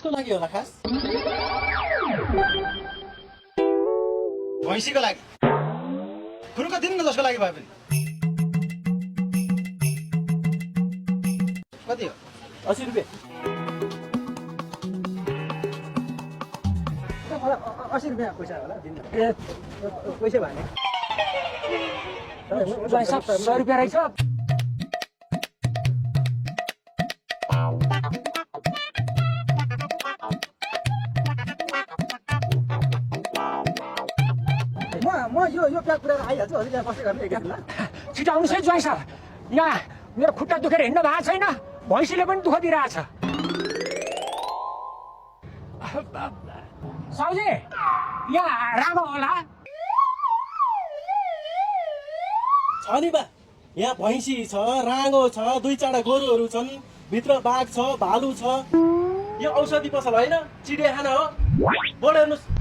कसको लागि होला खास? भैँसीको लागि। खुरुको दिनु न जसको लागि भए पनि। कति हो? 80 रुपियाँ। 80 रुपियाँ पैसा होला दिनु। ए पैसा भएन। 100 रुपियाँ रहेछ। म यो प्याक पुऱ्याएर आइहाल्छु हजुर यहाँ बस्दै गर्नु एकैछिन ल। छिटो आउनुहोस् है ज्वाइँ सर। यहाँ मेरो खुट्टा दुखेर हिँड्न भएको छैन, भैँसीले पनि दुःख दिइरहेछ। साउजी यहाँ रागो होला? छ नि बा, यहाँ भैँसी छ, राँगो छ, 2-4 गोरुहरू छन्, भित्र बाघ छ, भालु छ। यो औषधि पसल होइन, चिडियाखाना हो। बोल हेर्नुहोस्।